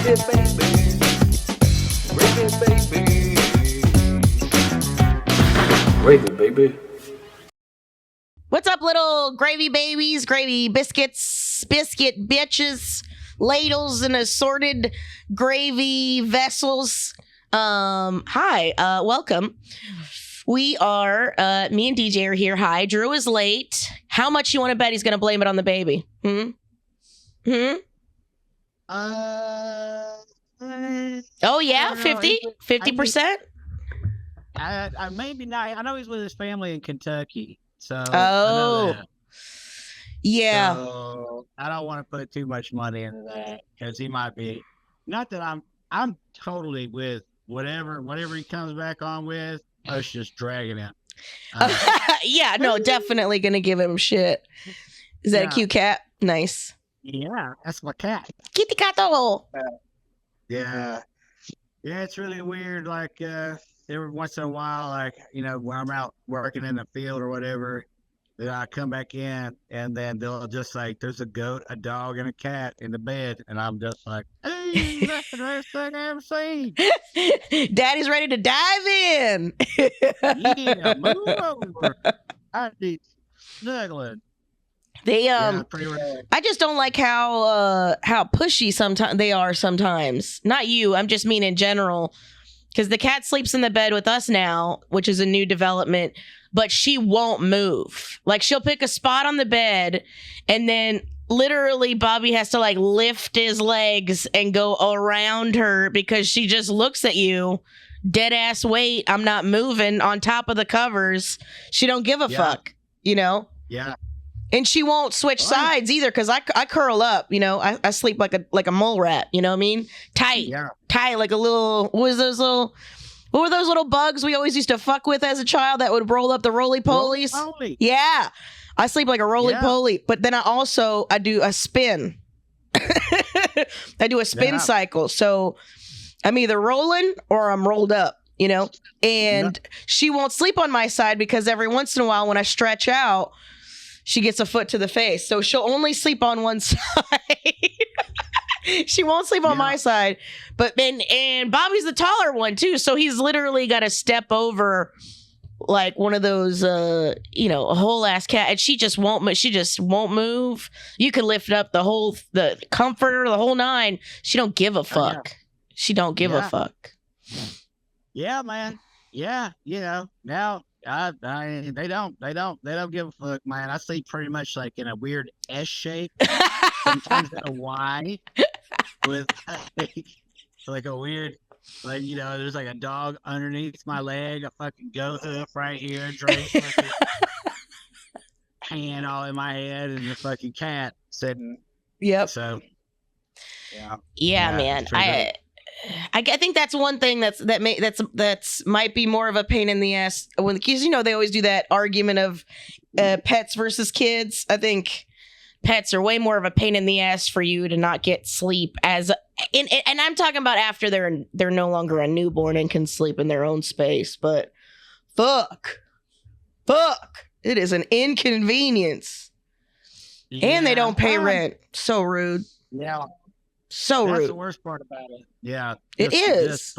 Gravy, baby. What's up, little gravy babies, gravy biscuits, biscuit bitches, ladles, and assorted gravy vessels? Hi, welcome. We are, me and DJ are here. Hi, Drew is late. How much you want to bet he's going to blame it on the baby? Oh, yeah, 50%? I maybe not. I know he's with his family in Kentucky, so I Oh, know that. yeah. So I don't want to put too much money into that because he might be. Not that I'm totally with whatever he comes back on with. Us just dragging him. Yeah, no, definitely going to give him shit. Is that a cute cat? Nice. Yeah, that's my cat. Kitty cato. Yeah, it's really weird. Like every once in a while, like when I'm out working in the field or whatever, then I come back in and then they'll just like, there's a goat, a dog, and a cat in the bed, and I'm just like, hey, that's the best thing I ever seen. Daddy's ready to dive in. Yeah, move over. I need snuggling. They pretty rad. I just don't like how pushy sometimes they are sometimes. Not you, I'm just mean in general. Because the cat sleeps in the bed with us now, which is a new development, but she won't move. Like, she'll pick a spot on the bed, and then literally Bobby has to like lift his legs and go around her because she just looks at you, dead ass weight. I'm not moving on top of the covers. She don't give a fuck, Yeah. And she won't switch sides either because I curl up, I sleep like a mole rat, you know what I mean? Tight like a little, what were those little bugs we always used to fuck with as a child that would roll up the roly-polies? Roly-poly. Yeah, I sleep like a roly-poly, but then I do a spin. I do a spin cycle, so I'm either rolling or I'm rolled up, and she won't sleep on my side because every once in a while when I stretch out, she gets a foot to the face. So she'll only sleep on one side. She won't sleep on my side. And Bobby's the taller one too. So he's literally got to step over like one of those, a whole ass cat. And she just won't move. You could lift up the comforter, the whole nine. She don't give a fuck. She don't give a fuck. Yeah, man. Yeah. Now, they don't give a fuck, man. I sleep pretty much like in a weird S shape, sometimes in a Y, with like a weird, like there's like a dog underneath my leg, a fucking goat hoof right here, Drake's fucking hand all in my head, and the fucking cat sitting. Yep. So. Yeah, man. I think that's one thing that's might be more of a pain in the ass because they always do that argument of pets versus kids. I think pets are way more of a pain in the ass for you to not get sleep and I'm talking about after they're no longer a newborn and can sleep in their own space. But fuck, it is an inconvenience, and they don't pay rent. So rude. Yeah. So rude. That's the worst part about it. Yeah. It is.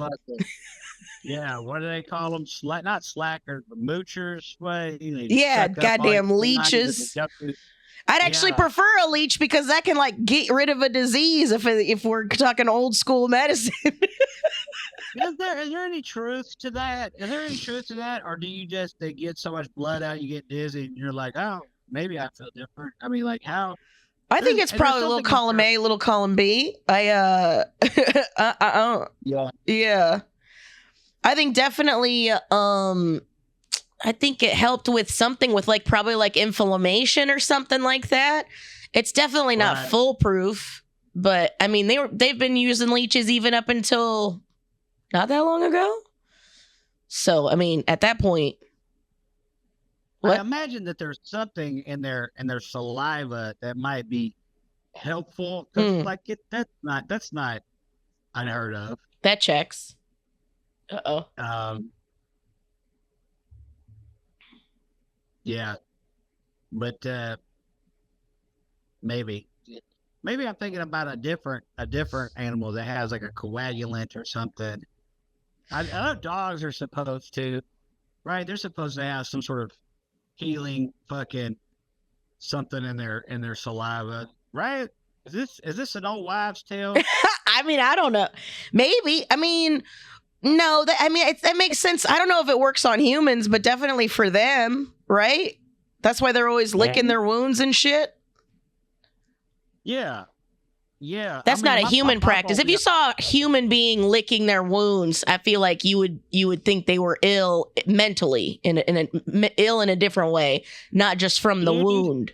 Yeah, what do they call them? Not slackers, but moochers. Yeah, goddamn leeches. I'd actually prefer a leech because that can like get rid of a disease if we're talking old school medicine. Is there any truth to that? Or do you just they get so much blood out you get dizzy and you're like, oh, maybe I feel different? I mean, like how? I think it's probably a little column A, little column B. Yeah. I think definitely. I think it helped with something with like probably like inflammation or something like that. It's definitely not foolproof, but I mean they've been using leeches even up until not that long ago. So I mean at that point. I imagine that there's something in their saliva that might be helpful. That's not unheard of. That checks. Yeah, but maybe maybe I'm thinking about a different animal that has like a coagulant or something. I know dogs are supposed to, right? They're supposed to have some sort of healing fucking something in their saliva, right? Is this an old wives' tale? I mean, I don't know. Maybe. I mean, no. That makes sense. I don't know if it works on humans, but definitely for them, right? That's why they're always licking their wounds and shit. Yeah. That's not a human practice. If you saw a human being licking their wounds, I feel like you would think they were ill mentally, ill in a different way, not just from the wound.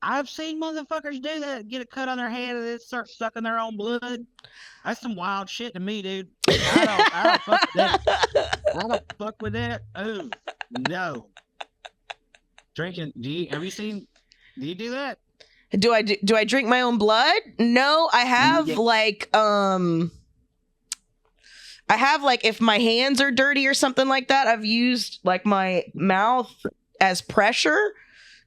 I've seen motherfuckers do that, get a cut on their hand and then start sucking their own blood. That's some wild shit to me, dude. I don't fuck with that. I don't fuck with that. Oh, no. Drinking, do you do that? Do I drink my own blood? No, I have if my hands are dirty or something like that, I've used like my mouth as pressure.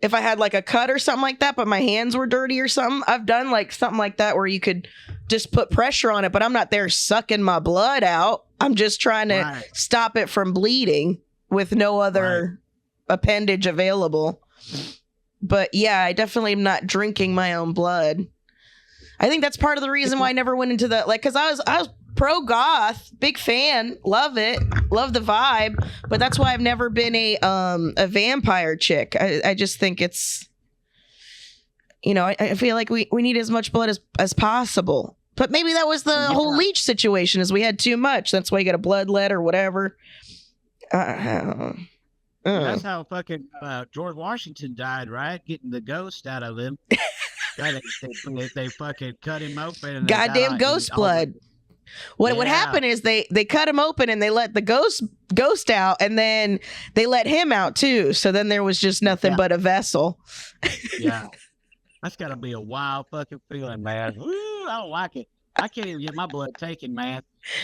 If I had like a cut or something like that, but my hands were dirty or something, I've done like something like that where you could just put pressure on it, but I'm not there sucking my blood out. I'm just trying to stop it from bleeding with no other appendage available. But yeah, I definitely am not drinking my own blood. I think that's part of the reason why I never went into the, like, because I was pro goth, big fan, love it, love the vibe, but that's why I've never been a vampire chick. I just think it's, I feel like we need as much blood as possible. But maybe that was the whole leech situation, is we had too much. That's why you got a bloodlet or whatever. That's how fucking George Washington died, right? Getting the ghost out of him. They fucking cut him open. And goddamn ghost blood. What happened is they cut him open and they let the ghost out, and then they let him out too. So then there was just nothing but a vessel. Yeah. That's got to be a wild fucking feeling, man. Woo, I don't like it. I can't even get my blood taken, man.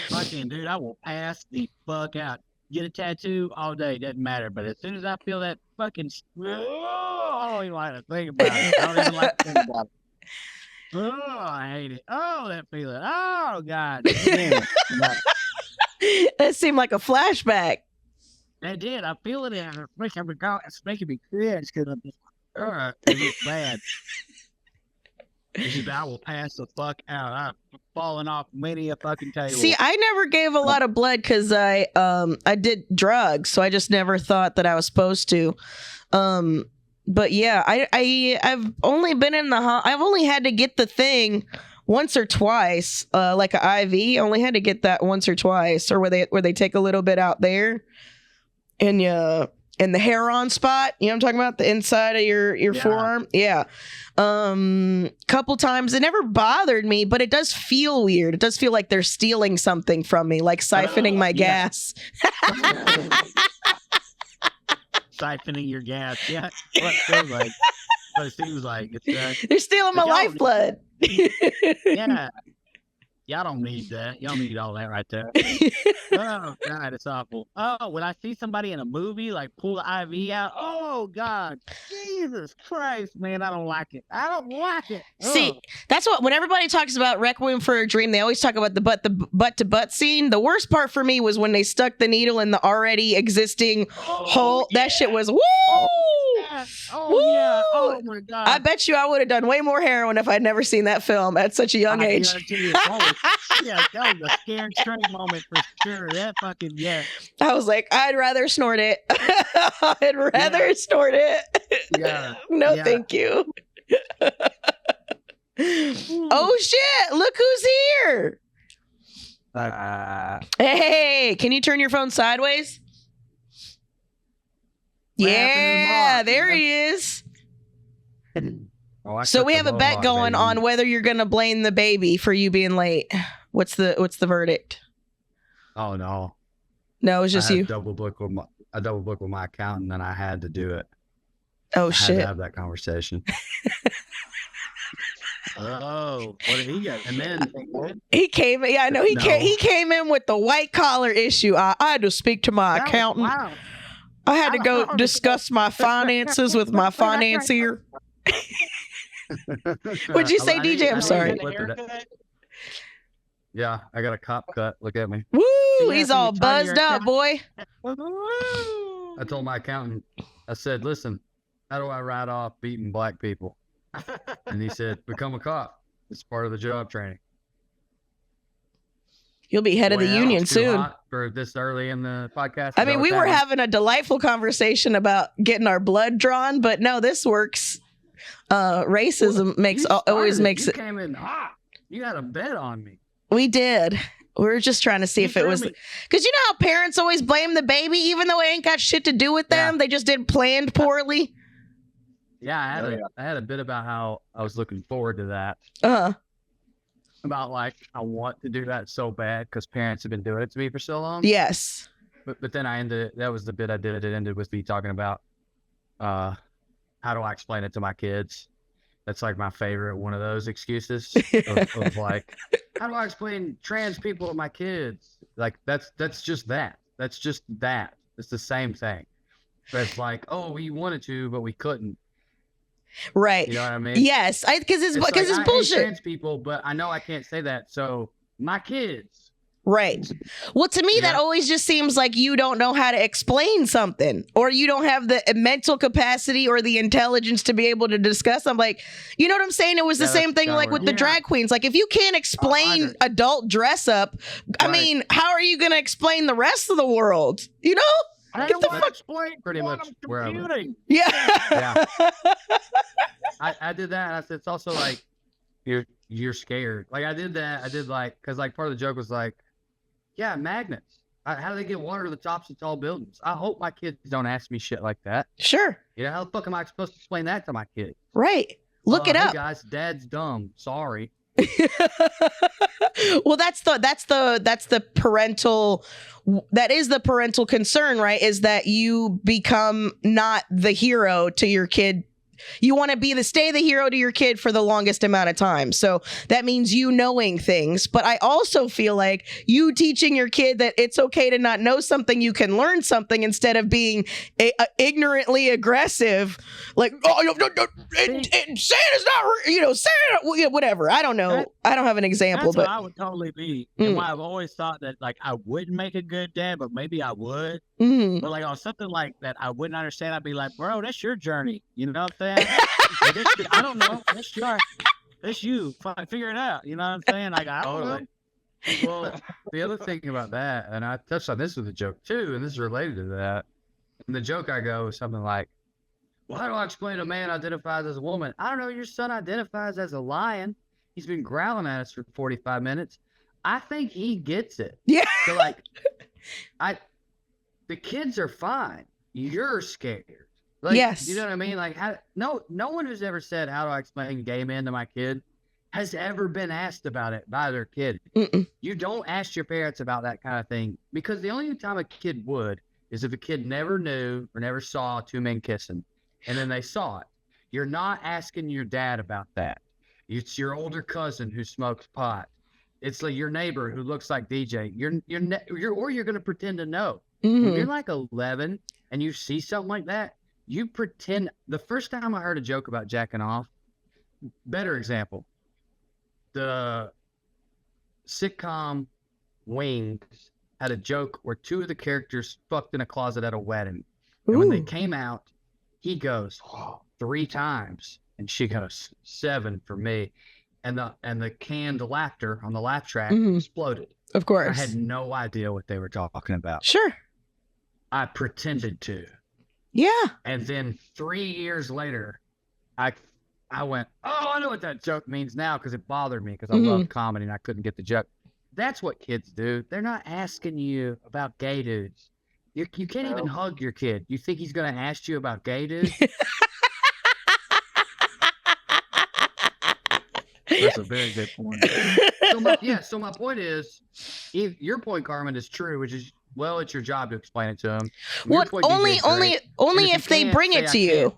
Fucking dude, I will pass the fuck out. Get a tattoo all day, doesn't matter. But as soon as I feel that fucking, I don't even like to think about it. I don't even like to think about it. Oh, I hate it. Oh, that feeling. Oh, God. That seemed like a flashback. That did. I feel it. It's making me cringe because I'm just, it's bad. I will pass the fuck out. I've fallen off many a fucking table. See, I never gave a lot of blood because I did drugs, so I just never thought that I was supposed to. But yeah, I've only been in I've only had to get the thing once or twice, like an IV. Only had to get that once or twice, or where they take a little bit out there, and in the hair-on spot. You know what I'm talking about? The inside of your forearm. Yeah. Couple times. It never bothered me, but it does feel weird. It does feel like they're stealing something from me, like siphoning my gas. Siphoning your gas. Yeah. What it feels like. What it seems like. They're stealing my lifeblood. Yeah. Y'all don't need that. Y'all need all that right there. Oh, God, it's awful. Oh, when I see somebody in a movie, like, pull the IV out, oh, God, Jesus Christ, man, I don't like it. I don't like it. See, that's what, when everybody talks about Requiem for a Dream, they always talk about the butt-to-butt scene. The worst part for me was when they stuck the needle in the already existing hole. Yeah. That shit was, woo! Oh, yeah. Oh, my God. I bet you I would have done way more heroin if I'd never seen that film at such a young age. Yeah, that was a scary straight moment for sure. That fucking, yeah. I was like, I'd rather snort it. I'd rather snort it. Yeah. No, thank you. Oh, shit. Look who's here. Hey, can you turn your phone sideways? Yeah, there he is. So we have a bet going on whether you're going to blame the baby for you being late. What's the verdict? Oh no. No, it was just you. I double booked with my accountant, and I had to do it. Oh I shit. had to have that conversation. Oh, what did he get? And then he came. Yeah, I know he came. He came in with the white collar issue. I had to speak to my accountant. Wow. I had to go discuss my finances with my financier. What'd you say, DJ? I'm sorry. Yeah, I got a cop cut. Look at me. Woo! He's all buzzed up, boy. I told my accountant, I said, listen, how do I write off beating black people? And he said, become a cop. It's part of the job training. You'll be head of the union soon. Hot for this early in the podcast. I mean, we were having a delightful conversation about getting our blood drawn, but no, this works. Racism always makes it. You came in hot. You had a bet on me. We did. We were just trying to see if it was because you know how parents always blame the baby, even though it ain't got shit to do with them. They just did planned poorly. Yeah, I had a bit about how I was looking forward to that. About like I want to do that so bad because parents have been doing it to me for so long. Yes. But then I ended. That was the bit I did. It ended with me talking about how do I explain it to my kids. That's like my favorite one of those excuses of like, how do I explain trans people to my kids? Like that's just that. That's just that. It's the same thing. But it's like, oh, we wanted to, but we couldn't. Right. You know what I mean? Yes. Because it's like, bullshit. I hate trans people, but I know I can't say that. So my kids. Right. Well, to me, that always just seems like you don't know how to explain something, or you don't have the mental capacity or the intelligence to be able to discuss. I'm like, you know what I'm saying? It was the same thing like with the drag queens. Like if you can't explain adult dress up, I mean, how are you going to explain the rest of the world? You know? I don't want to explain pretty much where I'm computing. Yeah. I did that. And I said, it's also like, you're scared. Like I did that. I did like, cause like part of the joke was like, yeah, magnets. How do they get water to the tops of tall buildings? I hope my kids don't ask me shit like that. Sure. You know, how the fuck am I supposed to explain that to my kid? Right. Look it up. Hey guys, dad's dumb. Sorry. Well, that's the parental, that is the parental concern, right? Is that you become not the hero to your kid. You want to stay the hero to your kid for the longest amount of time. So that means you knowing things. But I also feel like you teaching your kid that it's okay to not know something, you can learn something instead of being ignorantly aggressive. Like, Santa's not, Santa, whatever. I don't know. I don't have an example. That's what I would totally be. And why I've always thought that like I wouldn't make a good dad, but maybe I would. Mm-hmm. But like on something like that I wouldn't understand, I'd be like, bro, that's your journey. You know what I'm saying? I don't know. That's you. Figure it out. You know what I'm saying? Like, I don't know. Well, the other thing about that, and I touched on this with a joke too, and this is related to that. And the joke I go is something like, well, how do I explain a man identifies as a woman? I don't know. Your son identifies as a lion. He's been growling at us for 45 minutes. I think he gets it. Yeah. So like, the kids are fine. You're scared. Like, yes. You know what I mean? Like, no one who's ever said, how do I explain gay men to my kid has ever been asked about it by their kid. Mm-mm. You don't ask your parents about that kind of thing, because the only time a kid would is if a kid never knew or never saw two men kissing and then they saw it. You're not asking your dad about that. It's your older cousin who smokes pot. It's like your neighbor who looks like DJ. You're going to pretend to know. Mm-hmm. When you're like 11 and you see something like that, you pretend. The first time I heard a joke about jacking off, better example, the sitcom Wings had a joke where two of the characters fucked in a closet at a wedding. And when they came out, he goes, 3 times. And she goes, 7 for me. And the canned laughter on the laugh track exploded. Of course. I had no idea what they were talking about. Sure. I pretended to. Yeah. And then 3 years later, I went, oh, I know what that joke means now, because it bothered me, because I love comedy and I couldn't get the joke. That's what kids do. They're not asking you about gay dudes. You can't even hug your kid. You think he's going to ask you about gay dudes? That's a very good point. So my point is, if your point, Carmen, is true, which is, well, it's your job to explain it to them. Well, only if they bring it to you.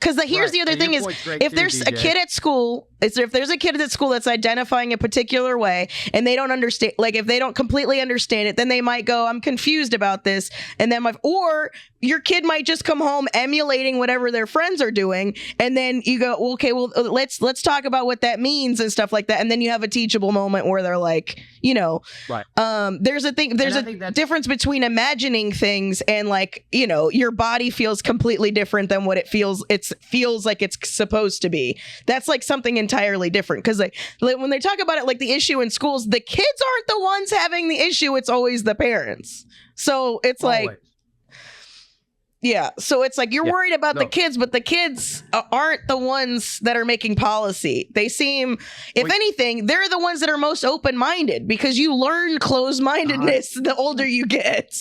Because here's the other thing is, if there's a kid at school If there's a kid at school that's identifying a particular way and they don't understand, like if they don't completely understand it, then they might go, I'm confused about this. And then or your kid might just come home emulating whatever their friends are doing. And then you go, well, okay, well, let's talk about what that means and stuff like that. And then you have a teachable moment where they're like, right. There's a difference between imagining things and like, your body feels completely different than what it feels like it's supposed to be. That's like something entirely different. Because like when they talk about it, like the issue in schools, the kids aren't the ones having the issue. It's always the parents. So it's Always. like, yeah. So it's like you're worried about the kids, but the kids aren't the ones that are making policy. They seem, if anything, they're the ones that are most open-minded because you learn closed-mindedness the older you get.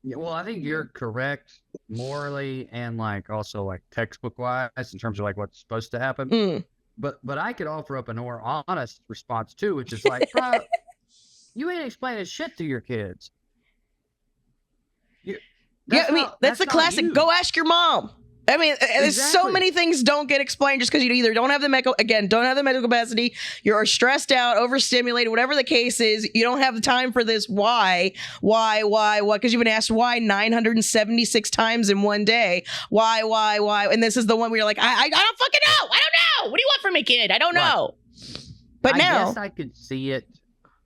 Yeah, well, I think you're correct morally and like also like textbook wise in terms of like what's supposed to happen. But I could offer up a more honest response too, which is like, bro, you ain't explaining shit to your kids. That's the classic. You. Go ask your mom. I mean, there's so many things don't get explained just because you either don't have the medical capacity, you're stressed out, overstimulated, whatever the case is. You don't have the time for this. Why? Because you've been asked why 976 times in one day. Why? And this is the one where you're like, I don't fucking know. I don't know. What do you want from me, kid? I don't know. But I now, guess I could see it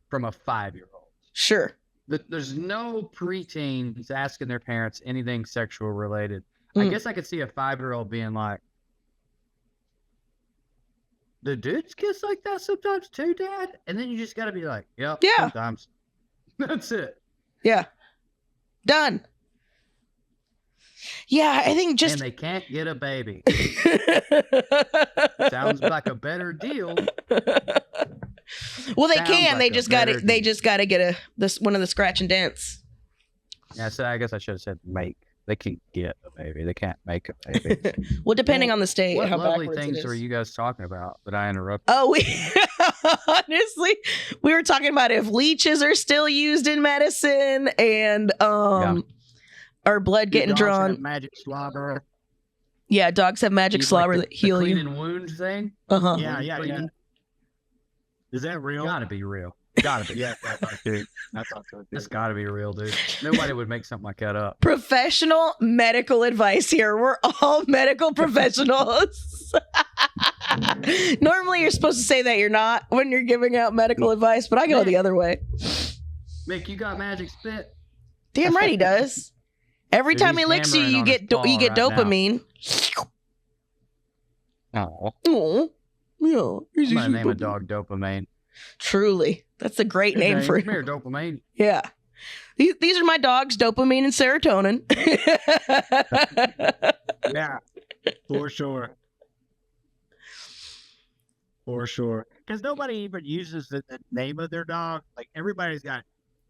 from a 5-year-old. Sure. There's no preteens asking their parents anything sexual related. I guess I could see a 5-year-old being like, "Do dudes kiss like that sometimes too, Dad?" And then you just got to be like, "Yep, yeah, sometimes." That's it. Yeah, done. Yeah, I think and they can't get a baby. Sounds like a better deal. Well, they can. They just got to. They just got to get one of the scratch and dents. Yeah, so I guess I should have said make. They can't get a baby. They can't make a baby. Well, depending on the state. What how lovely things were you guys talking about that I interrupted? Oh, honestly, we were talking about if leeches are still used in medicine and our blood getting drawn. Magic slobber. Yeah, dogs have magic slobber that heal you. Cleaning wound thing. Yeah. Is that real? Gotta be real. Gotta be. Yeah, That's gotta be real, dude. Nobody would make something like that up. Professional medical advice here. We're all medical professionals. Normally, you're supposed to say that you're not when you're giving out medical advice, but I go the other way. Mick, you got magic spit? Damn right he does. Every time he licks you, you get dopamine. Oh. Yeah. I'm gonna name a dog Dopamine. Truly. That's a great name for him. Come here, Dopamine. Yeah. These are my dogs, Dopamine and Serotonin. Yeah, for sure. For sure. Because nobody even uses the name of their dog. Like, everybody's got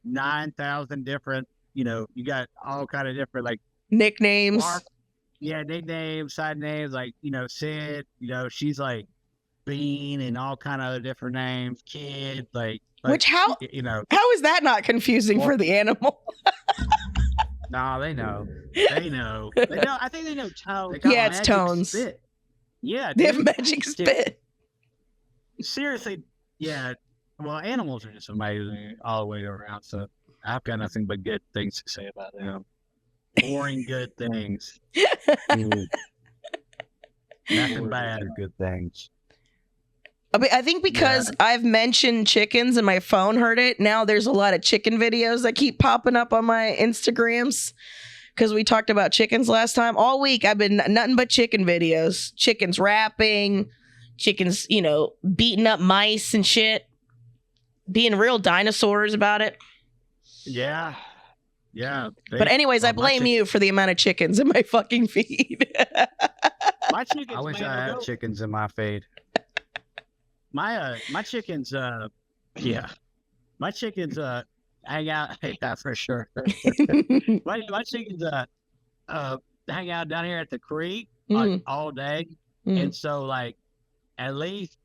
9,000 different, you got all kind of different, like, nicknames. Nicknames, side names, like, Sid, she's like Bean and all kind of other different names, Kid, like which how is that not confusing for the animal? No, they know. They know. I think they know tones. Yeah, it's tones. Spit. Yeah, they have magic spit. Seriously, yeah. Well, animals are just amazing all the way around. So I've got nothing but good things to say about them. Boring good things. Nothing bad. Good things. I think because I've mentioned chickens and my phone heard it, now there's a lot of chicken videos that keep popping up on my Instagrams because we talked about chickens last time. All week I've been nothing but chicken videos. Chickens rapping, chickens, beating up mice and shit, being real dinosaurs about it. Yeah. Yeah. But anyways, I blame you for the amount of chickens in my fucking feed. My chickens, I wish I had chickens in my feed. My chickens, my chickens hang out. Yeah, for sure. my chickens hang out down here at the creek all day, and so like at least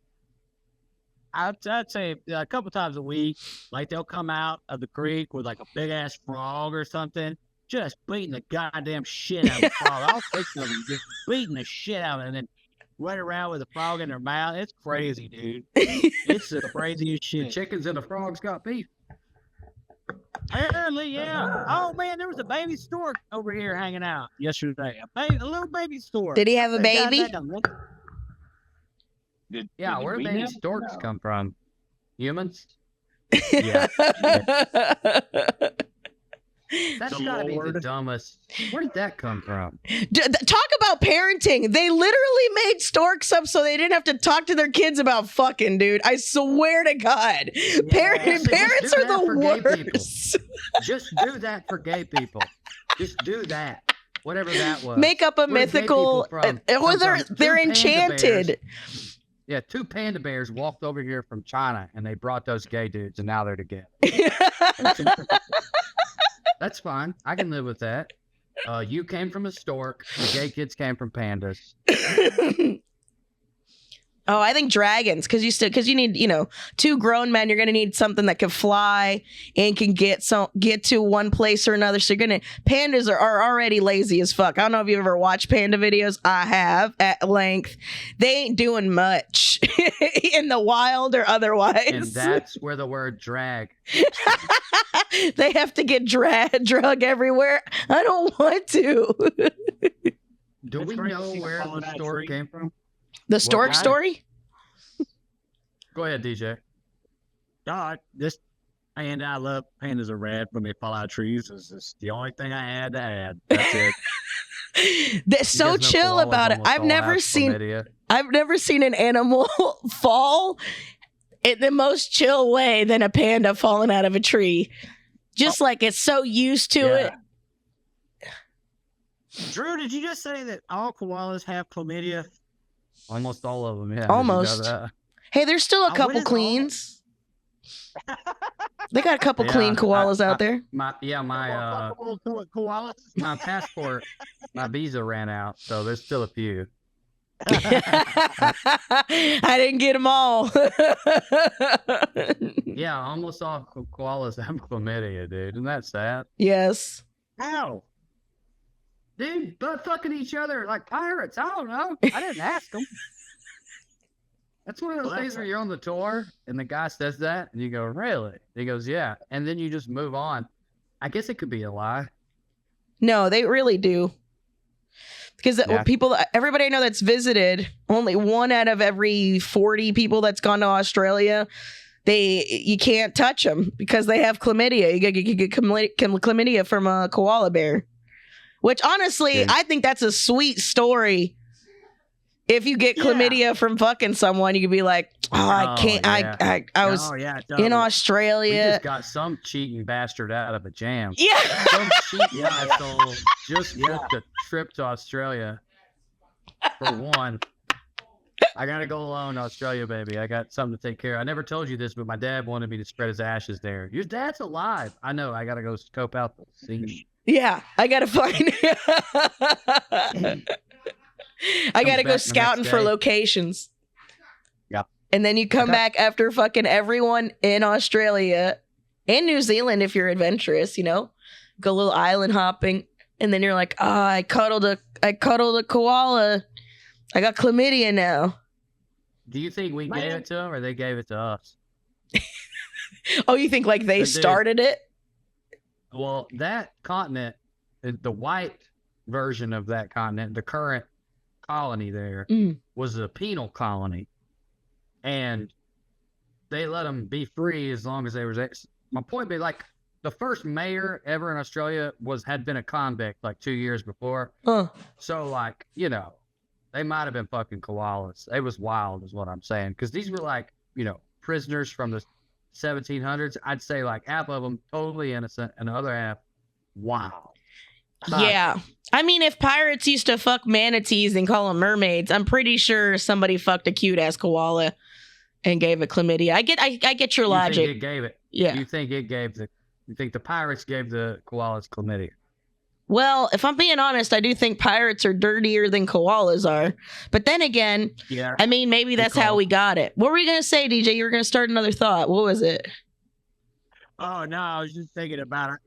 I'd say a couple times a week, like they'll come out of the creek with like a big ass frog or something, just beating the goddamn shit out of the frog. All six of them just beating the shit out of it, and then run around with a frog in their mouth. It's crazy, dude. It's the craziest The shit. chickens and the frogs got beef. Apparently, yeah. Oh man, there was a baby stork over here hanging out yesterday. A little baby stork. Did he have a baby? Yeah, where do baby storks come from? Humans? Yeah. That's gotta be the dumbest. Where did that come from? Talk about parenting. They literally made storks up so they didn't have to talk to their kids about fucking, dude. I swear to God. Parents are the worst. Just do that for gay people. Just do that. Whatever that was. Make up a mythical. They're enchanted. Yeah, 2 panda bears walked over here from China and they brought those gay dudes and now they're together. That's fine. I can live with that. You came from a stork. The gay kids came from pandas. Oh, I think dragons, because you need, 2 grown men. You're gonna need something that can fly and can get to one place or another. So pandas are already lazy as fuck. I don't know if you've ever watched panda videos. I have at length. They ain't doing much in the wild or otherwise. And that's where the word drag. They have to get drug everywhere. I don't want to. Do we know where the stork came from? The stork story? Go ahead, DJ. God, I love pandas are rad when they fall out of trees. It's the only thing I had to add. That's it. They're so chill about it. I've never seen an animal fall in the most chill way than a panda falling out of a tree. Just like it's so used to it. Drew, did you just say that all koalas have chlamydia? Almost all of them, yeah. Almost. Hey, there's still a couple cleans. They got a couple clean koalas out there. My passport, my visa ran out, so there's still a few. I didn't get them all. Yeah, almost all koalas have chlamydia, dude. Isn't that sad? Yes. How? Dude, butt fucking each other like pirates. I don't know. I didn't ask them. That's one of those things where you're on the tour and the guy says that and you go, really? He goes, yeah. And then you just move on. I guess it could be a lie. No, they really do. Because everybody I know that's visited, only 1 out of every 40 people that's gone to Australia, you can't touch them because they have chlamydia. You get chlamydia from a koala bear. Which honestly, I think that's a sweet story. If you get chlamydia from fucking someone, you could be like, I can't. Yeah. I was in Australia. We just got some cheating bastard out of a jam. Yeah. Some cheating asshole just booked a trip to Australia for one. I gotta go alone to Australia, baby. I got something to take care of. I never told you this, but my dad wanted me to spread his ashes there. Your dad's alive. I know. I gotta go scope out the scene. Yeah, I gotta find. I gotta go scouting for locations. Yeah, and then you come back after fucking everyone in Australia and New Zealand if you're adventurous. Go a little island hopping, and then you're like, I cuddled a koala. I got chlamydia now. Do you think we gave it to them or they gave it to us? Oh, you think like they started it? Well, that continent, the white version of that continent, the current colony there, was a penal colony. And they let them be free as long as they was... My point being, like, the first mayor ever in Australia had been a convict like 2 years before. So, like, they might have been fucking koalas. It was wild is what I'm saying. Because these were like, prisoners from the 1700s. I'd say like half of them totally innocent and the other half, wow. Yeah. I mean, if pirates used to fuck manatees and call them mermaids, I'm pretty sure somebody fucked a cute ass koala and gave it chlamydia. I get your logic. You think it gave it? Yeah. You think the pirates gave the koalas chlamydia? Well, if I'm being honest, I do think pirates are dirtier than koalas are. But then again, I mean, maybe that's how we got it. What were you going to say, DJ? You were going to start another thought. What was it? Oh, no, I was just thinking about it.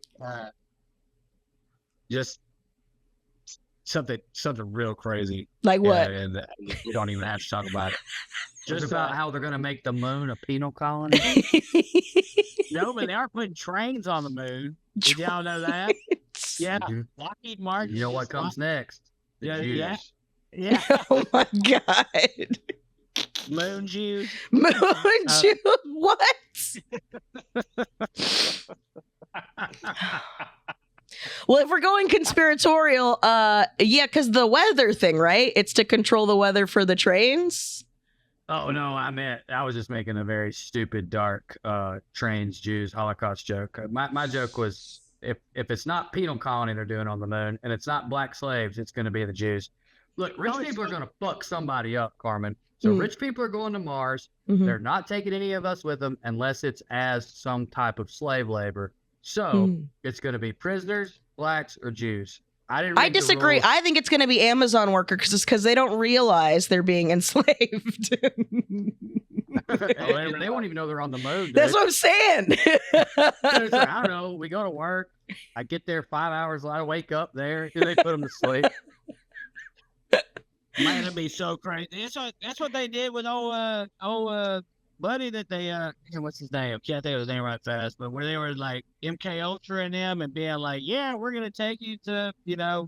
Just something real crazy. Like what? And we don't even have to talk about it. Just about how they're going to make the moon a penal colony. No, but they are putting trains on the moon. Did y'all know that? Yeah. Lockheed Martin. You know what comes next? Yeah. Oh my God. Moon Jews. Moon Jews. What? Well, if we're going conspiratorial, yeah, because the weather thing, right? It's to control the weather for the trains. Oh no, I was just making a very stupid, dark trains, Jews, Holocaust joke. My joke was if it's not penal colony they're doing on the moon, and it's not black slaves, it's going to be the Jews. Look, rich people are going to fuck somebody up, Carmen. So rich people are going to Mars. They're not taking any of us with them unless it's as some type of slave labor. So it's going to be prisoners, blacks, or Jews. I disagrry. I think it's going to be Amazon workers because they don't realize they're being enslaved. They won't even know they're on the moon. Dude. That's what I'm saying. I don't know. We go to work. I get there 5 hours. I wake up there. They put them to sleep. Man, it'd be so crazy. That's what they did with old buddy that they what's his name? Can't think of his name right fast, but where they were like MK Ultra and them and being like, yeah, we're gonna take you to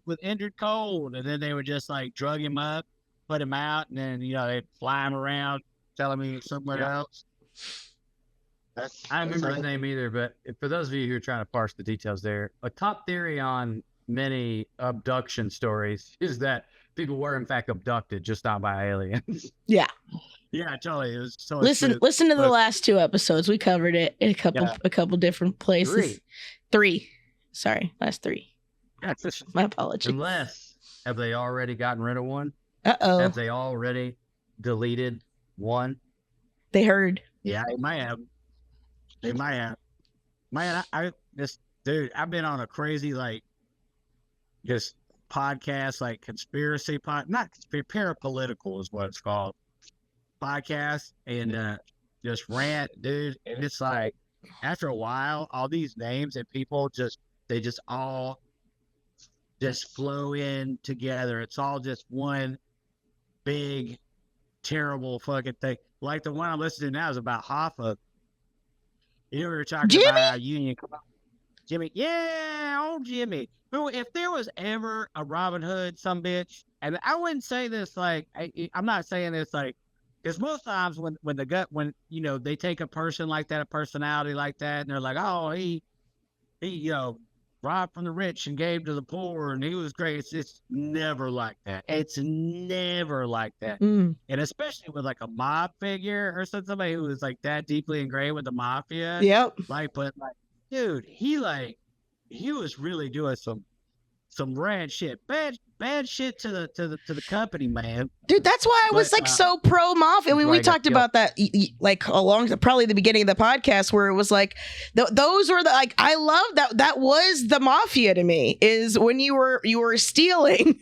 with injured cold, and then they would just like drug him up, put him out, and then they'd fly him around, telling me somewhere else. I don't remember his name either, but for those of you who are trying to parse the details there, a top theory on many abduction stories is that people were in fact abducted, just not by aliens. Yeah. Yeah, totally. It was so listen to the last 2 episodes. We covered it in a couple different places. 3. Sorry, last 3. My apologies. Unless, have they already gotten rid of one? Uh-oh. Have they already deleted one? They heard. Yeah, they might have. Man, I've been on a crazy just podcast, conspiracy not parapolitical is what it's called. Podcast and just rant, dude. And it's like after a while, all these names and people they all just flow in together. It's all just one big, terrible fucking thing. Like the one I'm listening to now is about Hoffa. We were talking Jimmy? about our union. Jimmy, yeah, old Jimmy. If there was ever a Robin Hood, some bitch, and I wouldn't say this I'm not saying this because most times when they take a person like that, a personality like that, and they're like, oh, he robbed from the rich and gave to the poor, and he was great. It's never like that. It's never like that. And especially with a mob figure or somebody who is that deeply ingrained with the mafia. Yep. Dude, he was really doing some rad shit, bad shit to the company, man. Dude, that's why I was so pro mafia. I mean, we talked about that along probably the beginning of the podcast, where it was those were the I love that. That was the mafia to me, is when you were stealing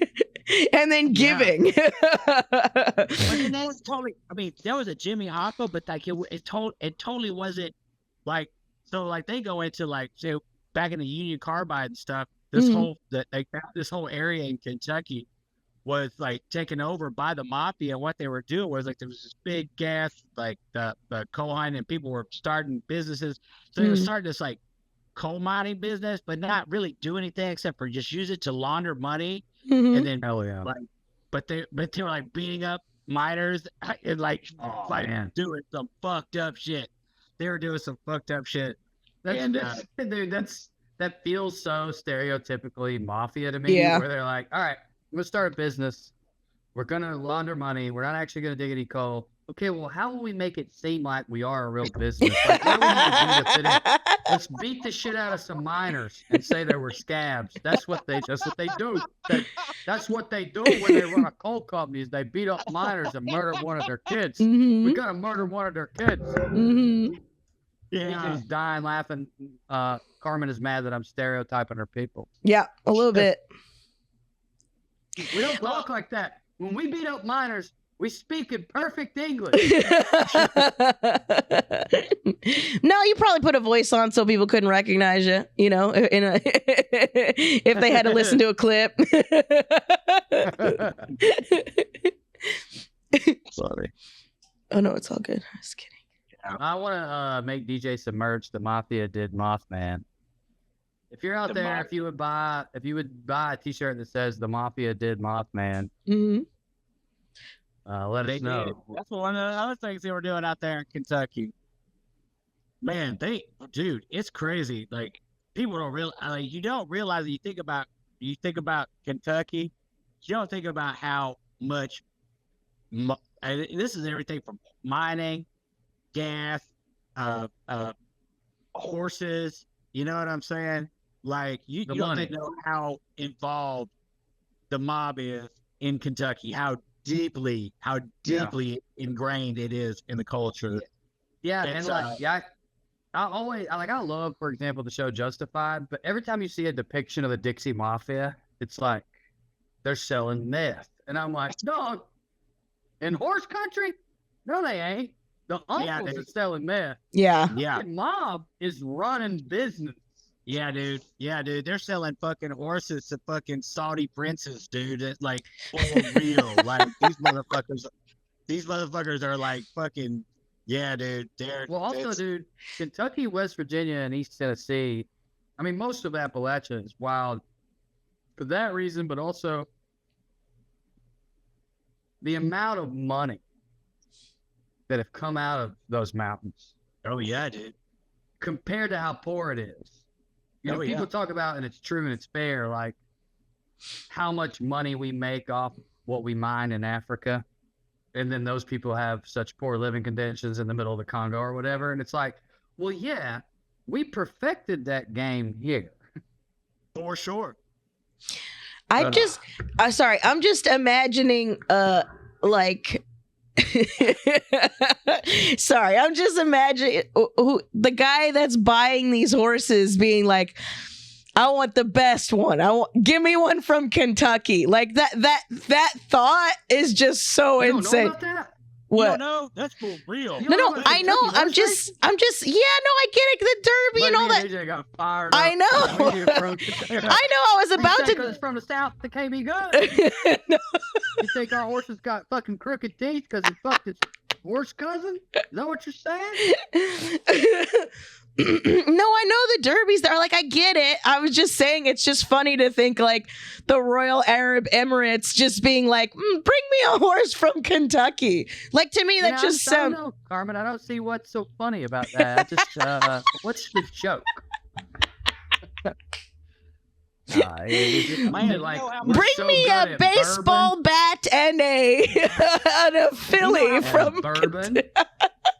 and then giving. Yeah. But then that was totally. I mean, there was a Jimmy Hoffa, but it totally wasn't so they go into say back in the Union Carbide and stuff. This this whole area in Kentucky was taken over by the mafia, and what they were doing was there was this big gas the coal mine, and people were starting businesses. So they were starting this coal mining business, but not really do anything except for just use it to launder money. And then but they were beating up miners and doing some fucked up shit. They were doing some fucked up shit. Dude, that feels so stereotypically mafia to me. Yeah. Where they're like, all right, we'll start a business. We're going to launder money. We're not actually going to dig any coal. Okay, well, how will we make it seem like we are a real business? What do we need to do to fit in? Let's beat the shit out of some miners and say they were scabs. That's what they do. That's what they do when they run a coal company, is they beat up miners and murder one of their kids. We got to murder one of their kids. Yeah. He's dying laughing. Carmen is mad that I'm stereotyping her people. Yeah, a little bit. We don't talk like that. When we beat up miners, We speak in perfect English. No, you probably put a voice on so people couldn't recognize you, you know, if they had to listen to a clip. Sorry. Oh, no, it's all good. I was kidding. I want to make DJ some merch. The Mafia did Mothman. If you're out there, if you would buy a T-shirt that says "The Mafia did Mothman," let us know. That's one of the other things they were doing out there in Kentucky. Man, dude, it's crazy. Like people don't you don't realize that you think about Kentucky, you don't think about how much. This is everything from mining, gas, horses. You know what I'm saying? Like you don't know how involved the mob is in Kentucky. How deeply ingrained it is in the culture. Yeah, and I love, for example, the show Justified. But every time you see a depiction of the Dixie Mafia, it's like they're selling meth, and I'm like, dog, in horse country? No, they ain't. The uncles are selling meth. Yeah. The mob is running business. Yeah, dude. They're selling fucking horses to fucking Saudi princes, dude. It's like for real. Like these motherfuckers are like fucking. Yeah, dude. Dude, Kentucky, West Virginia, and East Tennessee. I mean, most of Appalachia is wild for that reason, but also the amount of money that have come out of those mountains. Oh yeah, dude. Compared to how poor it is. You know, people talk about, and it's true and it's fair, like how much money we make off what we mine in Africa. And then those people have such poor living conditions in the middle of the Congo or whatever. And it's like, well, yeah, we perfected that game here. For sure. I'm just imagining, sorry, I'm just imagining the guy that's buying these horses being like, I want the best one. Give me one from Kentucky. Like that thought is just so insane. Know about that? What? You don't know? That's for real. No, I know. I'm just, yeah, no, I get it. The Derby and all that. DJ got fired I know. I was about to. Because it's from the South, it can't be good. No. You think our horses got fucking crooked teeth because he fucked his horse cousin? Is that what you're saying? No, I know the Derbies are like, I get it. I was just saying it's just funny to think like the Royal Arab Emirates just being like, bring me a horse from Kentucky. Like to me, that just sounds. No, Carmen, I don't see what's so funny about that. I just, what's the joke? Bring me a baseball bat and a filly from bourbon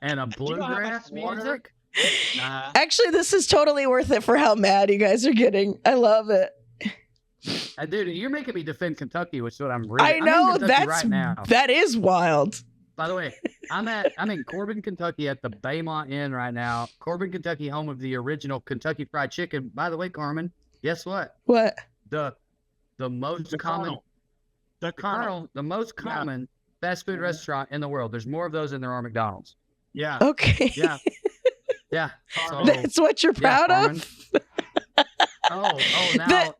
and a bluegrass music. Actually, this is totally worth it for how mad you guys are getting. I love it. Dude, you're making me defend Kentucky, which is what I'm really. I know that's right now. That is wild. By the way, I'm in Corbin, Kentucky at the Baymont Inn right now. Corbin, Kentucky, home of the original Kentucky Fried Chicken. By the way, Carmen, guess what? What? The most common fast food restaurant in the world. There's more of those than there are McDonald's. Yeah. Okay. Yeah. Yeah. So, that's what you're proud of? Now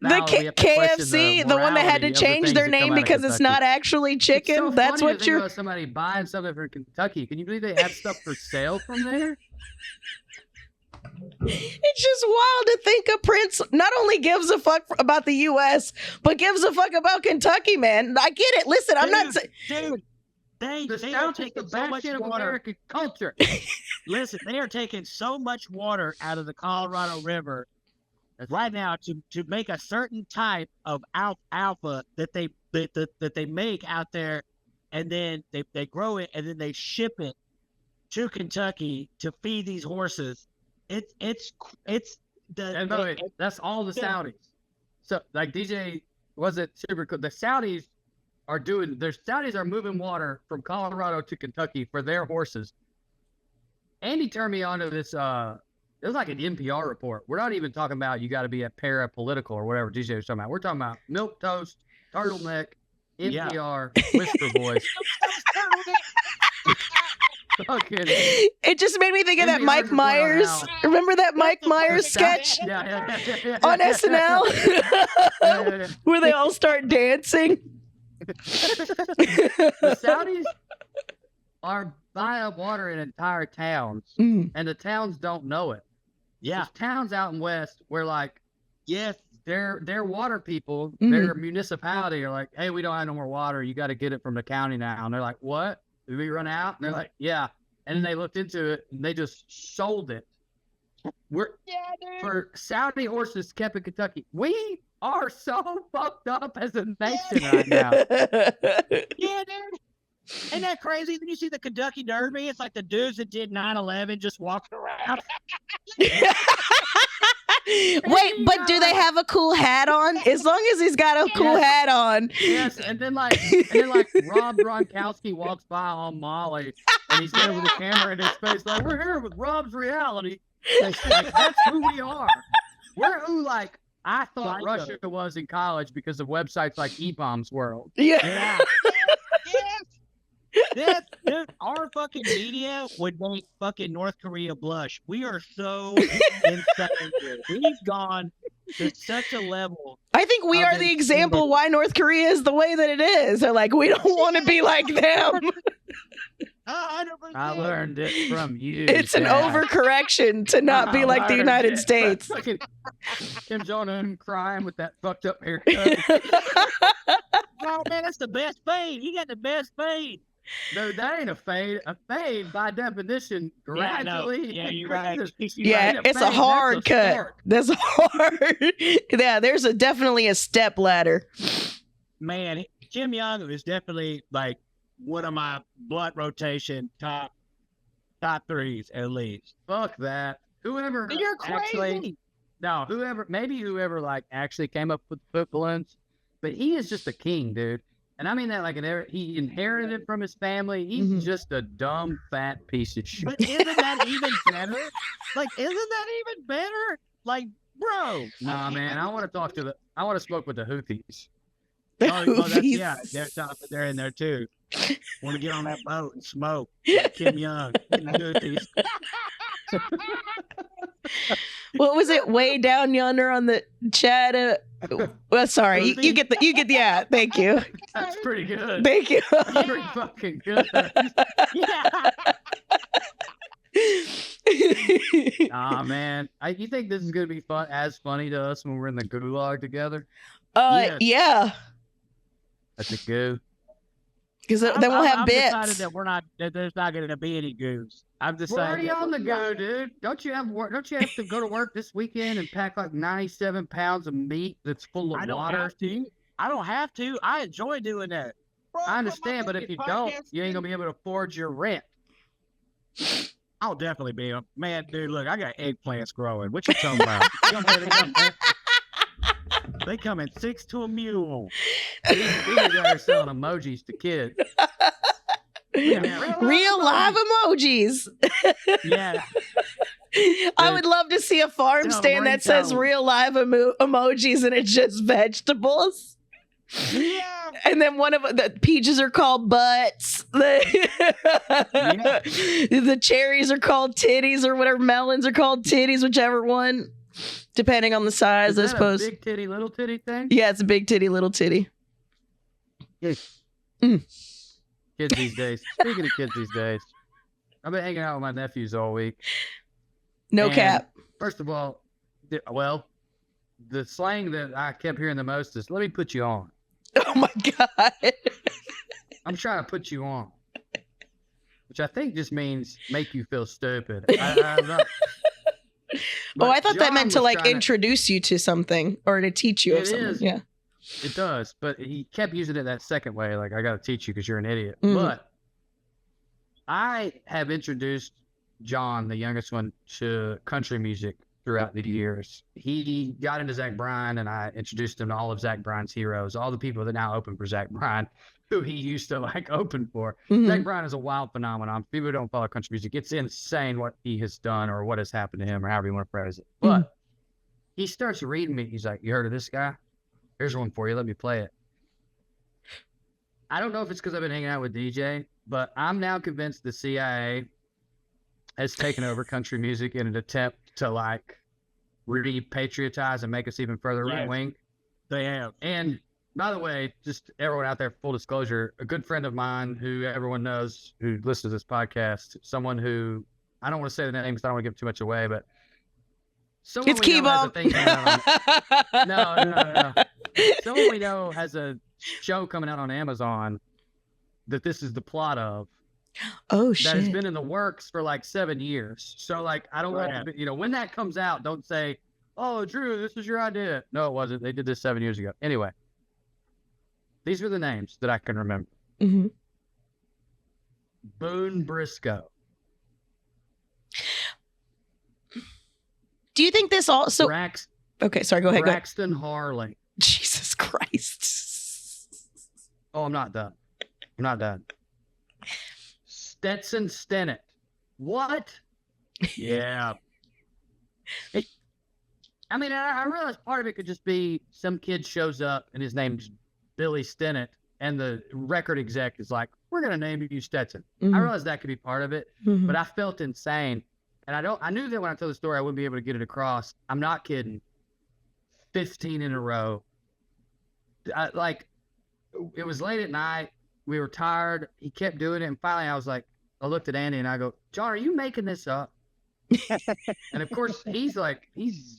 the KFC, the one that had to change their name because it's not actually chicken. So that's what you're. Somebody buying something from Kentucky. Can you believe they have stuff for sale from there? It's just wild to think a prince not only gives a fuck about the U.S., but gives a fuck about Kentucky, man. I get it. Listen, I'm not saying. Dude, they are taking so much of water. American culture. Listen, they are taking so much water out of the Colorado River right now to make a certain type of alpha that they make out there, and then they grow it and then they ship it to Kentucky to feed these horses. It's and by the way, that's all the Saudis. So like DJ wasn't super cool. The Saudis are moving water from Colorado to Kentucky for their horses. Andy turned me on to this. It was like an NPR report. We're not even talking about you got to be a parapolitical or whatever DJ was talking about. We're talking about milk toast, turtleneck, NPR, whisper voice. Fucking It just made me think of that Mike Myers. Remember that Mike Myers sketch on SNL where they all start dancing? The Saudis are buying up water in entire towns, and the towns don't know it. Yeah, there's towns out in West where like, yes, their water people, their municipality are like, hey, we don't have no more water. You got to get it from the county now. And they're like, what? Did we run out? And they're like, yeah. And then they looked into it and they just sold it. For Saudi horses kept in Kentucky. We are so fucked up as a nation right now. Yeah, dude. Ain't that crazy? Did you see the Kentucky Derby? It's like the dudes that did 9/11 just walking around. Wait, but do they have a cool hat on? As long as he's got a cool hat on. Yes, and then like Rob Gronkowski walks by on Molly, and he's there with a camera in his face, like, we're here with Rob's reality. Like, that's who we are. We're who like I thought Russia was in college because of websites like E-Bombs World. Yeah. Yes, dude, our fucking media would make fucking North Korea blush. We are so insane. We've gone to such a level. I think we are the example why North Korea is the way that it is. They're like, we don't want to be like them. 100%. I learned it from you. It's an overcorrection to not be like the United States. Kim Jong-un crying with that fucked up haircut. Oh, man, that's the best fade. You got the best fade. No, that ain't a fade. A fade, by definition, gradually. Yeah, you're right. Yeah, it's a hard cut. That's hard. Yeah, there's definitely a step ladder. Man, Kim Jong is definitely like one of my blunt rotation top threes at least. Fuck that. Whoever You're crazy. Whoever like actually came up with foot balloons, but he is just a king, dude. And I mean that like he inherited it from his family. He's just a dumb fat piece of shit. But isn't that even better? Like, isn't that even better? Like, bro. Nah, man. I want to smoke with the Houthis. They're in there too. Want to get on that boat and smoke. Like Kim Jong. What was it? Way down yonder on the chat. Well, sorry, you get the thank you. That's pretty good. Thank you. That's pretty fucking good. Nah, man. You think this is gonna be funny to us when we're in the gulag together? Yeah. That's a goo. Because then we'll have bits. I've decided that there's not going to be any goos. I've decided. We're already on the go, dude. Don't you have to go to work this weekend and pack like 97 pounds of meat that's full of water? I don't have to. I enjoy doing that. I understand, but if you don't, you ain't gonna be able to afford your rent. I'll definitely be. Man, dude, look, I got eggplants growing. What you talking about? They come in 6 to a mule. These guys are selling emojis to kids. Real live emojis. Yeah. I would love to see a farm stand that says real live emojis and it's just vegetables. Yeah. And then one of the peaches are called butts. The cherries are called titties or whatever. Melons are called titties, whichever one. Depending on the size, I suppose. Big titty, little titty thing? Yeah, it's a big titty, little titty. Kids these days. Speaking of kids these days, I've been hanging out with my nephews all week. No cap. First of all, the slang that I kept hearing the most is, let me put you on. Oh my God. I'm trying to put you on. Which I think just means make you feel stupid. I thought that meant to like introduce you to something or to teach you of something. Yeah. It does, but he kept using it that second way, like, I got to teach you because you're an idiot. Mm. But I have introduced John, the youngest one, to country music throughout the years. He got into Zach Bryan, and I introduced him to all of Zach Bryan's heroes, all the people that now open for Zach Bryan, who he used to like open for. Mm-hmm. Zach Bryan is a wild phenomenon. People who don't follow country music, it's insane what he has done or what has happened to him or however you want to phrase it. But he starts reading me. He's like, you heard of this guy? Here's one for you. Let me play it. I don't know if it's because I've been hanging out with DJ, but I'm now convinced the CIA has taken over country music in an attempt to like repatriotize and make us even further right wing. They have. And by the way, just everyone out there, full disclosure, a good friend of mine who everyone knows who listens to this podcast, someone who I don't want to say the name because I don't want to give too much away, but someone it's Key-Bump. No. Someone we know has a show coming out on Amazon that this is the plot of. Oh shit! That has been in the works for like 7 years. So like, I don't want to, when that comes out, don't say, "Oh, Drew, this was your idea." No, it wasn't. They did this 7 years ago. Anyway, these are the names that I can remember. Mm-hmm. Boone Briscoe. Do you think this also? Okay, sorry. Go ahead. Braxton Harley. Jesus Christ! Oh, I'm not done. Stetson Stennett. What? Yeah. I realize part of it could just be some kid shows up and his name's Billy Stennett, and the record exec is like, "We're gonna name you Stetson." Mm-hmm. I realize that could be part of it, but I felt insane, and I knew that when I told the story, I wouldn't be able to get it across. I'm not kidding. 15 in a row. It was late at night. We were tired. He kept doing it, and finally, I looked at Andy and I go, "John, are you making this up?" And of course, he's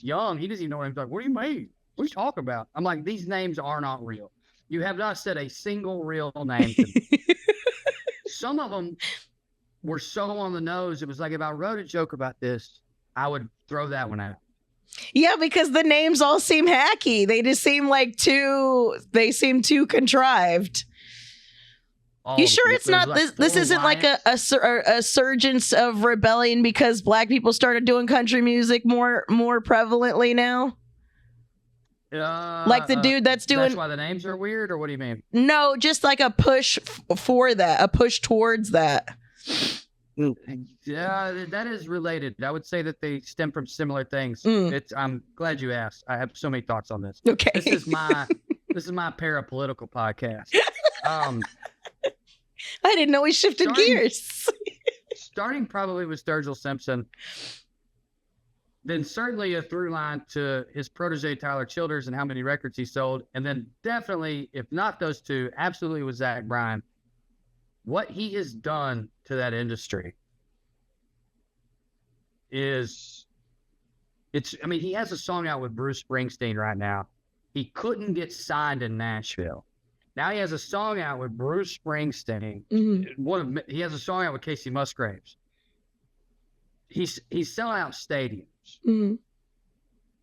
young. He doesn't even know what I'm talking. What do you mean? What are you talking about? I'm like, these names are not real. You have not said a single real name to me. Some of them were so on the nose. It was like if I wrote a joke about this, I would throw that one out. Yeah, because the names all seem hacky. They just seem like they seem too contrived. You sure it's not this? This isn't like a surgence of rebellion because Black people started doing country music more prevalently now. Like the dude that's doing. That's why the names are weird, or what do you mean? No, just like a push for that, a push towards that. Yeah, that is related. I would say that they stem from similar things. I'm glad you asked. I have so many thoughts on this. Okay, this is my parapolitical podcast. I didn't know we shifted gears. Starting probably with Sturgill Simpson, then certainly a through line to his protege Tyler Childers and how many records he sold, and then definitely, if not those two, absolutely with Zach Bryan. What he has done to that industry is, he has a song out with Bruce Springsteen right now. He couldn't get signed in Nashville. Now he has a song out with Bruce Springsteen. Mm-hmm. He has a song out with Casey Musgraves. He's selling out stadiums. Mm-hmm.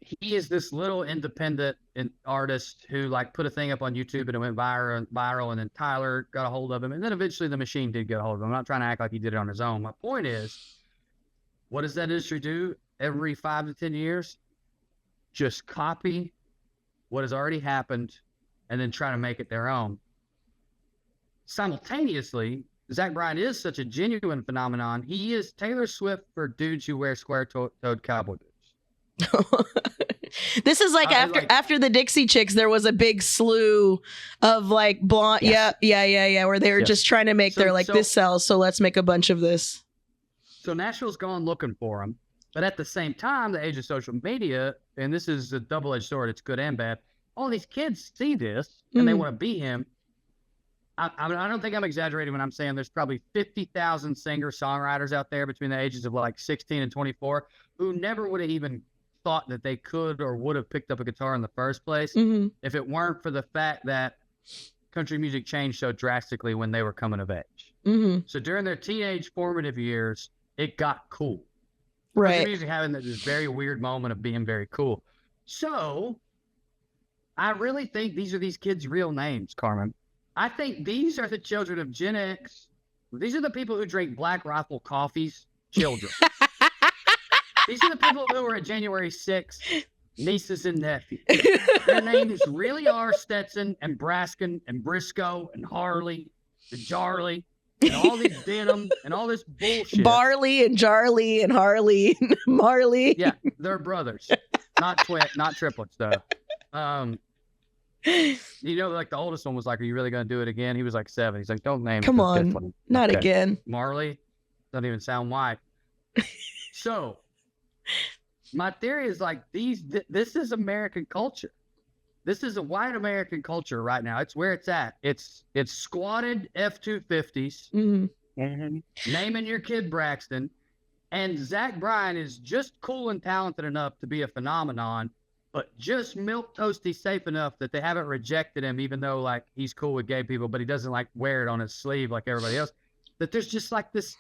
He is this little independent artist who put a thing up on YouTube and it went viral, and then Tyler got a hold of him, and then eventually the machine did get a hold of him. I'm not trying to act like he did it on his own. My point is, what does that industry do every 5 to 10 years? Just copy what has already happened and then try to make it their own. Simultaneously, Zach Bryan is such a genuine phenomenon. He is Taylor Swift for dudes who wear square-toed cowboy boots. This is after the Dixie Chicks, there was a big slew of blonde. Yes. Yeah. Where they were just trying to make this sells, so let's make a bunch of this. So Nashville's gone looking for him. But at the same time, the age of social media, and this is a double-edged sword, it's good and bad. All these kids see this and they want to be him. I don't think I'm exaggerating when I'm saying there's probably 50,000 singer-songwriters out there between the ages of 16 and 24 who never would have even thought that they could or would have picked up a guitar in the first place if it weren't for the fact that country music changed so drastically when they were coming of age. Mm-hmm. So during their teenage formative years, it got cool. Right. Country music having this very weird moment of being very cool. So I really think these are these kids' real names, Carmen. I think these are the children of Gen X. These are the people who drink Black Rifle coffees, children. These are the people who were at January 6th, nieces and nephews. Their names really are Stetson and Braskin and Briscoe and Harley and Jarley and all these denim and all this bullshit. Barley and Jarley and Harley and Marley. Yeah, they're brothers, not triplets though. You know, like the oldest one was like, "Are you really gonna do it again?" He was like 7. He's like, "Don't name Come the on, fifth one." not again. Marley doesn't even sound white. So, my theory is like this is American culture. This is a white American culture right now. It's where it's at. It's squatted F-250s, naming your kid Braxton, and Zach Bryan is just cool and talented enough to be a phenomenon, but just milquetoasty safe enough that they haven't rejected him, even though like he's cool with gay people, but he doesn't like wear it on his sleeve like everybody else. That there's just like this,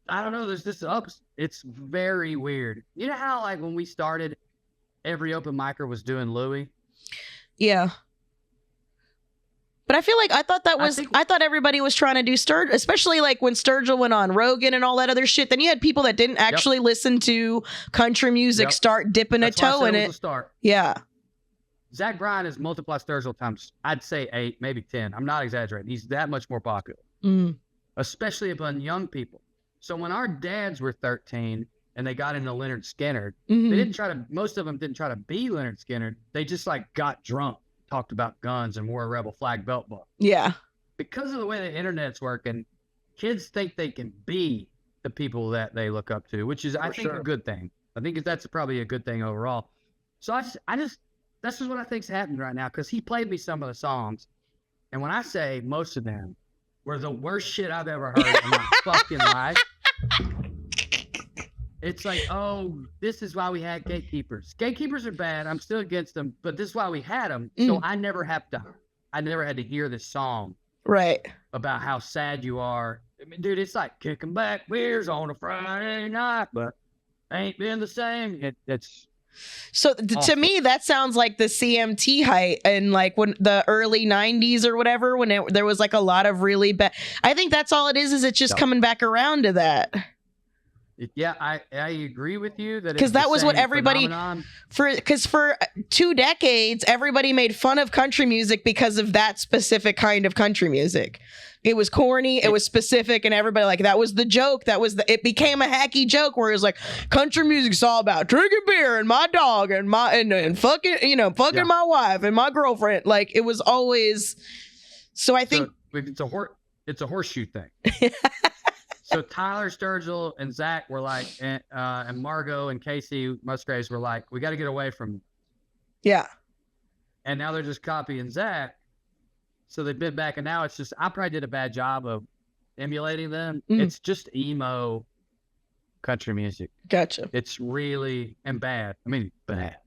I don't know, there's this ups. It's very weird. You know how like when we started, every open micer was doing Louis? Yeah. But I feel like I thought everybody was trying to do Sturgill, especially like when Sturgill went on Rogan and all that other shit. Then you had people that didn't actually listen to country music start dipping a toe in it. Yeah. Zach Bryan is multiply Sturgill times, I'd say 8, maybe 10. I'm not exaggerating. He's that much more popular, especially among young people. So when our dads were 13 and they got into Lynyrd Skynyrd, they didn't try to, most of them didn't try to be Lynyrd Skynyrd. They just like got drunk, talked about guns, and wore a rebel flag belt buckle. Yeah. Because of the way the internet's working, kids think they can be the people that they look up to, which is, I think, a good thing. I think that's probably a good thing overall. So I just that's just what I think's happening right now, because he played me some of the songs, and when I say most of them were the worst shit I've ever heard in my fucking life, it's like, oh, this is why we had gatekeepers. Gatekeepers are bad. I'm still against them, but this is why we had them. So I never had to hear this song about how sad you are. I mean, dude, it's like kicking back beers on a Friday night, but ain't been the same. It's so to me, that sounds like the CMT height and like when the early 90s or whatever, when there was like a lot of really bad. I think that's all it is it's just coming back around to that. Yeah, I agree with you that because that was what everybody for 2 decades everybody made fun of country music because of that specific kind of country music. It was corny, it was specific, and everybody like that was the joke. It became a hacky joke where it was like country music's all about drinking beer and my dog and fucking fucking my wife and my girlfriend. Like it was always. So I think it's a horseshoe thing. So Tyler Sturgill and Zach were like, and Margot and Casey Musgraves were like, we got to get away from. Yeah. And now they're just copying Zach. So they've been back, and now it's just, I probably did a bad job of emulating them. It's just emo country music. Gotcha. It's really, and bad. I mean, bad.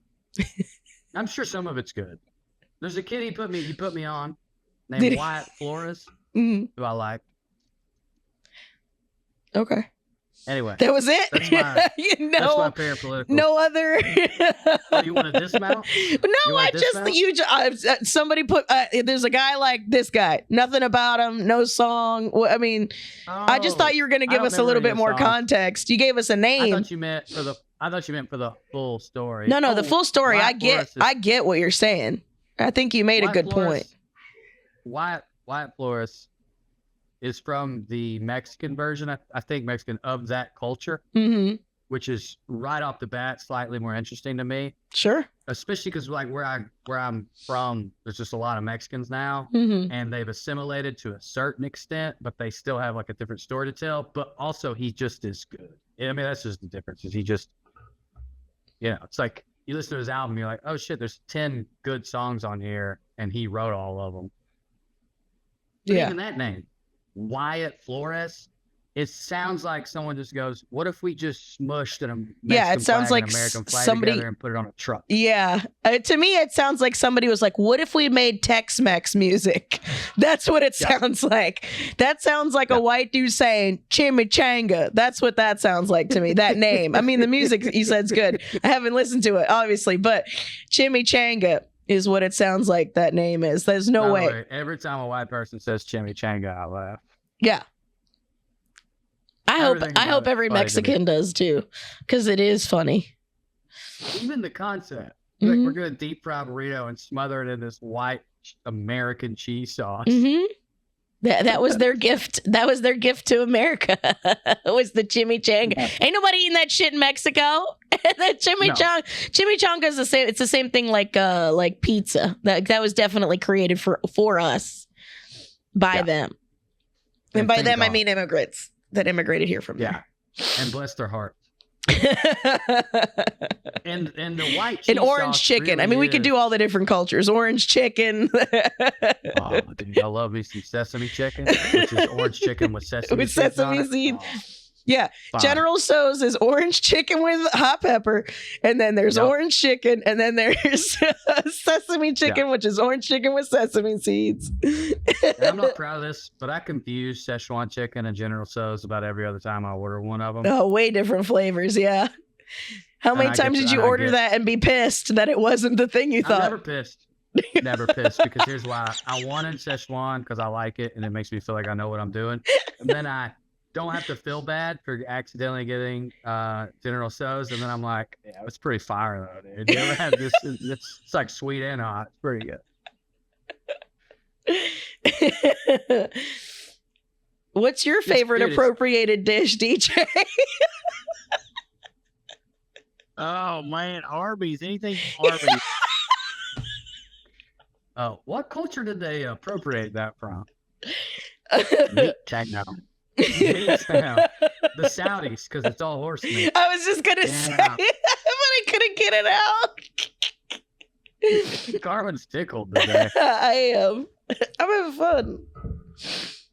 I'm sure some of it's good. There's a kid he put me on named Wyatt Flores, who I like. Okay. Anyway. That was it? That's my parapolitical. No other. You want to dismount? No, somebody put, there's a guy like this guy. Nothing about him, no song. I mean, I just thought you were going to give us a little bit more context. You gave us a name. I thought you meant for the full story. No, the full story. I get what you're saying. I think you made a good point. Wyatt Flores is from the Mexican version, I think Mexican, of that culture, which is right off the bat slightly more interesting to me. Sure. Especially because like where I'm from, there's just a lot of Mexicans now, and they've assimilated to a certain extent, but they still have like a different story to tell. But also, he just is good. I mean, that's just the difference. Is he just, it's like you listen to his album, you're like, oh shit, there's 10 good songs on here, and he wrote all of them. But even that name, Wyatt Flores, it sounds like someone just goes, what if we just smushed a Mexican it sounds like American flag somebody together and put it on a truck? Yeah. To me, it sounds like somebody was like, what if we made Tex-Mex music? That's what it sounds like. That sounds like a white dude saying chimichanga. That's what that sounds like to me, that name. I mean, the music you said's good. I haven't listened to it, obviously, but chimichanga is what it sounds like that name is. There's no way. Every time a white person says chimichanga, I laugh. Yeah. I hope every Mexican does too, because it is funny. Even the concept. Like we're going to deep fry burrito and smother it in this white American cheese sauce. That was their gift. That was their gift to America. Was the chimichanga. Ain't nobody eating that shit in Mexico. The chimichanga is the same. It's the same thing like pizza. That was definitely created for us by them. And by them, I mean immigrants that immigrated here from there. And bless their heart. and the white cheese and orange chicken. Really I mean, we could do all the different cultures. Orange chicken. Oh, dude, I love me some sesame chicken, which is orange chicken with sesame seeds on it. Seeds. Oh, yeah. Fine. General Tso's is orange chicken with hot pepper, and then there's orange chicken, and then there's sesame chicken, which is orange chicken with sesame seeds. And I'm not proud of this, but I confuse Szechuan chicken and General Tso's about every other time I order one of them. Oh, way different flavors, yeah. How many times did you order that and be pissed that it wasn't the thing you thought? I'm never pissed. Never pissed, because here's why. I wanted Szechuan because I like it, and it makes me feel like I know what I'm doing. And then I don't have to feel bad for accidentally getting General Tso's, and then I'm like, yeah, it's pretty fire though, dude. You ever had this? It's like sweet and hot. It's pretty good. What's your favorite appropriated dish, DJ? Oh man, Arby's. Anything Arby's. Oh, what culture did they appropriate that from? Meat techno. The Saudis, because it's all horse meat. I was just gonna say it, but I couldn't get it out. Carmen's tickled today. I am. I'm having fun.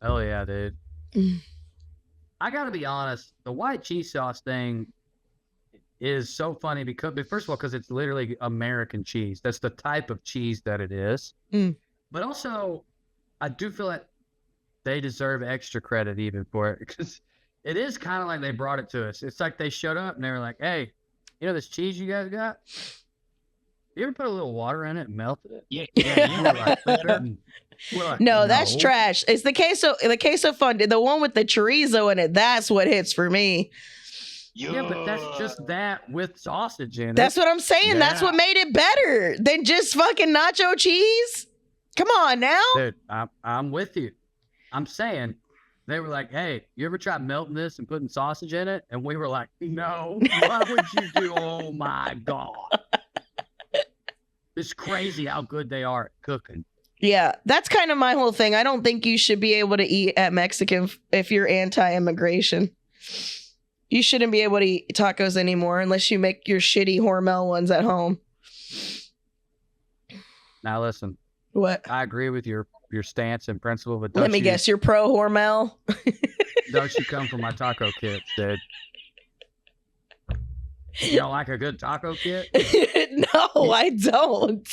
Hell yeah, dude. I gotta be honest, the white cheese sauce thing is so funny because, first of all, because it's literally American cheese. That's the type of cheese that it is. But also, I do feel like they deserve extra credit even for it, because it is kind of like they brought it to us. It's like they showed up and they were like, hey, you know this cheese you guys got? You ever put a little water in it and melted it? Yeah. You were like, no, that's trash. It's the queso fun. The one with the chorizo in it. That's what hits for me. Yeah, but that's just that with sausage in it. That's what I'm saying. Yeah. That's what made it better than just fucking nacho cheese. Come on now. Dude, I'm with you. I'm saying, they were like, hey, you ever tried melting this and putting sausage in it? And we were like, no, why would you do? Oh my God. It's crazy how good they are at cooking. Yeah, that's kind of my whole thing. I don't think you should be able to eat at Mexican if you're anti-immigration. You shouldn't be able to eat tacos anymore unless you make your shitty Hormel ones at home. Now listen. What? I agree with your stance and principle, but let me guess, you're pro Hormel? Don't you come from my taco kits, dude? You don't like a good taco kit? No, I don't.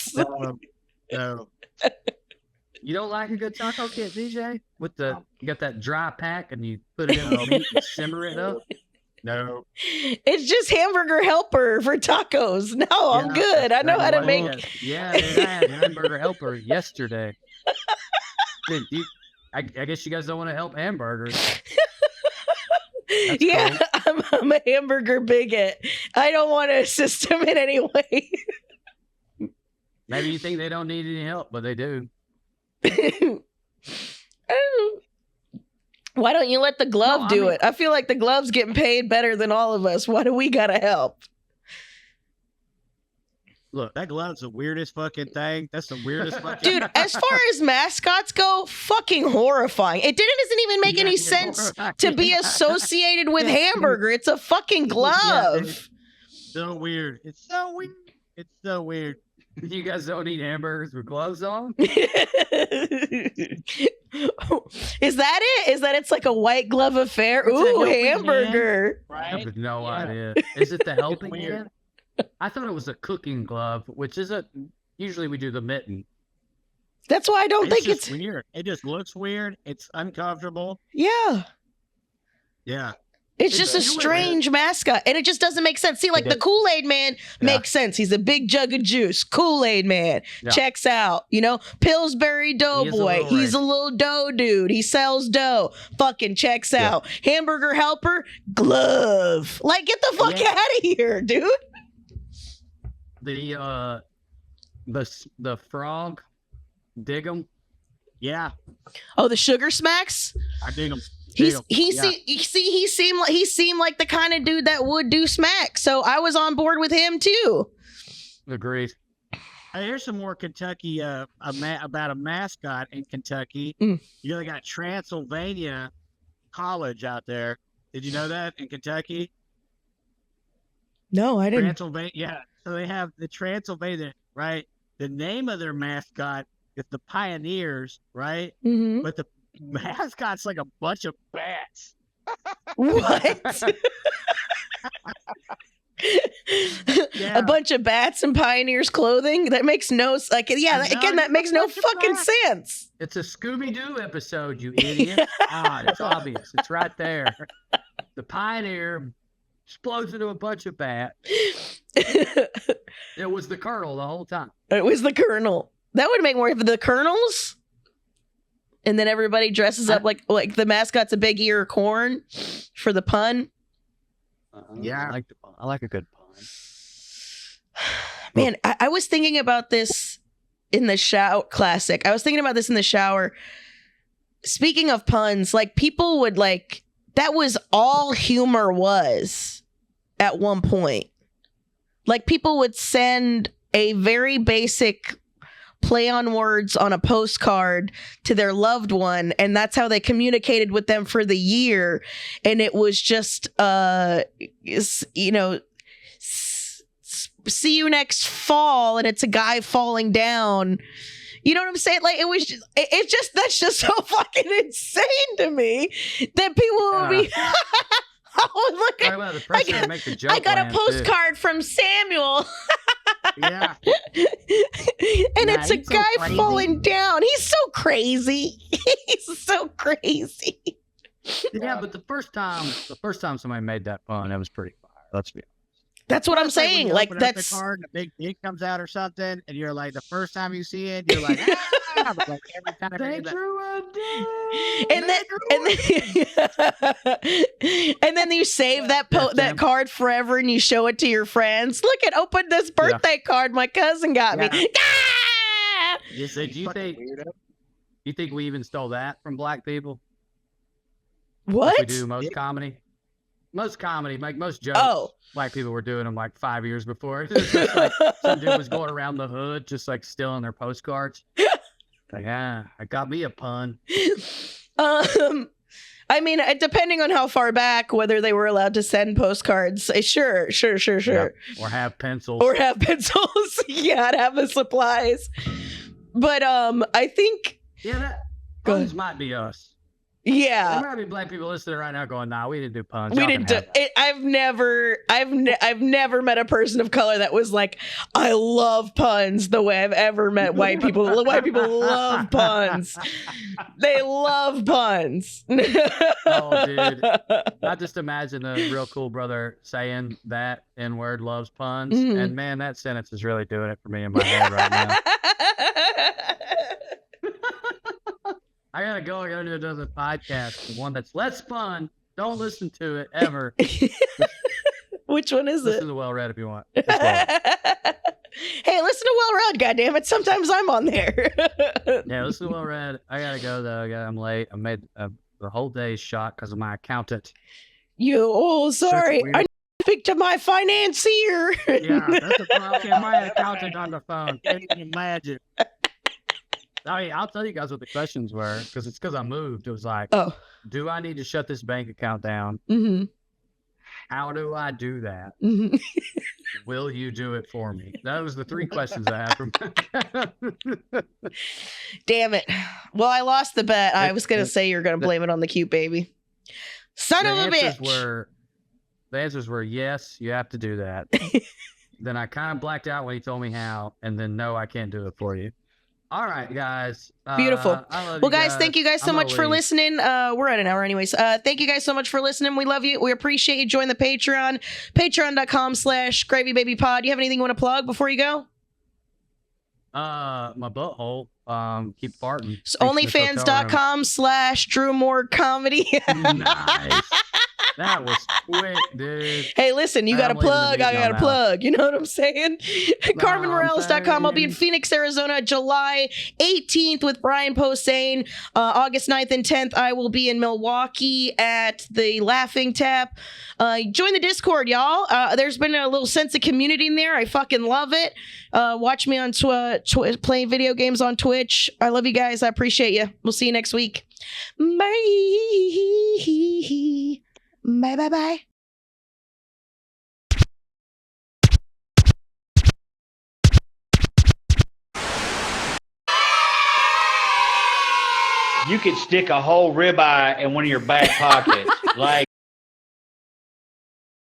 No. You don't like a good taco kit, DJ? You got that dry pack and you put it in the meat and simmer it up? No. It's just Hamburger Helper for tacos. No, I'm good. I know how to make. Yeah, I had Hamburger Helper yesterday. Dude, I guess you guys don't want to help hamburgers. Yeah, cool. I'm a hamburger bigot. I don't want to assist them in any way. Maybe you think they don't need any help, but they do. Why don't you let the glove do it? I feel like the glove's getting paid better than all of us. Why do we gotta help? Look, that glove's the weirdest fucking thing. That's the weirdest fucking Dude, as far as mascots go, fucking horrifying. It doesn't even make any sense to be associated with hamburger. It's a fucking glove. Yeah, so weird. It's so weird. It's so weird. You guys don't eat hamburgers with gloves on? Is that it? Is that it's like a white glove affair? Ooh, hamburger. Right? I have no idea. Is it the helping hand? I thought it was a cooking glove, which isn't. Usually we do the mitten. That's why I don't think it's weird. It just looks weird. It's uncomfortable. Yeah. Yeah. It's just a strange mascot, and it just doesn't make sense. See, like the Kool-Aid Man makes sense. He's a big jug of juice. Kool-Aid Man checks out. You know, Pillsbury Doughboy. He's a little dough dude. He sells dough. Fucking checks out. Hamburger Helper, glove. Like, get the fuck out of here, dude. The frog, dig 'em. Yeah. Oh, the Sugar Smacks. I dig him. He seemed like the kind of dude that would do smack. So I was on board with him too. Agreed. Hey, here's some more Kentucky about a mascot in Kentucky. Mm. You know, they got Transylvania College out there. Did you know that in Kentucky? No, I didn't. Transylvania. Yeah. So they have the Transylvania, right? The name of their mascot is the Pioneers, right? Mm-hmm. But the mascot's like a bunch of bats. What? Yeah. A bunch of bats in Pioneers clothing? That makes no that makes no fucking sense. It's a Scooby-Doo episode, you idiot. It's obvious. It's right there. The Pioneer explodes into a bunch of bats. It was the Colonel the whole time. It was the Colonel. That would make more of the Colonels. And then everybody dresses up like the mascot's a big ear of corn for the pun. Yeah. I like the pun. I like a good pun. Man, I was thinking about this in the shower. Classic. I was thinking about this in the shower. Speaking of puns, like people would like, that was all humor was at one point. Like people would send a very basic play on words on a postcard to their loved one, and that's how they communicated with them for the year. And it was just see you next fall, and it's a guy falling down. You know what I'm saying? Like it's just that's just so fucking insane to me that people would be oh, look, I got a postcard from Samuel. Yeah. And it's a guy falling down. He's so crazy. He's so crazy. Yeah, but the first time somebody made that pun, it was pretty fire. Let's be honest. That's what I'm saying. Like that's the card, and a big dick comes out or something, and you're like, the first time you see it, you're like, but like every time They drew a dick. And then you save that card forever, and you show it to your friends. Look at open this birthday card my cousin got me. Ah! Do you think we even stole that from black people? What? Like we do most comedy. Most comedy, like most jokes, black people were doing them like 5 years before. It's just like some dude was going around the hood, just like stealing their postcards. Like, I got me a pun. I mean, depending on how far back, whether they were allowed to send postcards, sure. Yep. Or have pencils. Yeah, I'd have the supplies. But I think puns might be us. Yeah, there might be black people listening right now going, "Nah, we didn't do puns. We didn't do it." I've never met a person of color that was like, "I love puns" the way I've ever met white people. White people love puns. They love puns. Oh, dude! I just imagine a real cool brother saying that N-word loves puns, and man, that sentence is really doing it for me in my head right now. I gotta go. I gotta do another podcast. The one that's less fun. Don't listen to it ever. Which one is it? Listen to Well Read if you want. Hey, listen to Well Read, goddammit. Sometimes I'm on there. Yeah, listen to Well Read. I gotta go though. I'm late. I made the whole day's shot because of my accountant. Sorry. I need to speak to my financier. Yeah, that's a problem. My accountant on the phone. Can't even imagine. I'll tell you guys what the questions were, because I moved. It was like, do I need to shut this bank account down? Mm-hmm. How do I do that? Mm-hmm. Will you do it for me? That was the 3 questions I had from. Damn it. Well, I lost the bet. I was going to say you're going to blame it on the cute baby. Son of a bitch. The answers were yes, you have to do that. Then I kind of blacked out when he told me how, and then no, I can't do it for you. All right, guys. Beautiful. Well, guys, thank you guys so much for listening. We're at an hour anyways. Thank you guys so much for listening. We love you. We appreciate you. Join the Patreon. Patreon.com/GravyBabyPod. You have anything you want to plug before you go? My butthole. Keep farting. So OnlyFans.com/DrewMooreComedy. Nice. That was quick, dude. Hey, listen, you got a plug. I got a plug. You know what I'm saying? CarmenMorales.com. I'll be in Phoenix, Arizona, July 18th with Brian Posehn. August 9th and 10th, I will be in Milwaukee at the Laughing Tap. Join the Discord, y'all. There's been a little sense of community in there. I fucking love it. Watch me on playing video games on Twitch. I love you guys. I appreciate you. We'll see you next week. Bye. Bye, bye, bye. You could stick a whole ribeye in one of your back pockets. Like,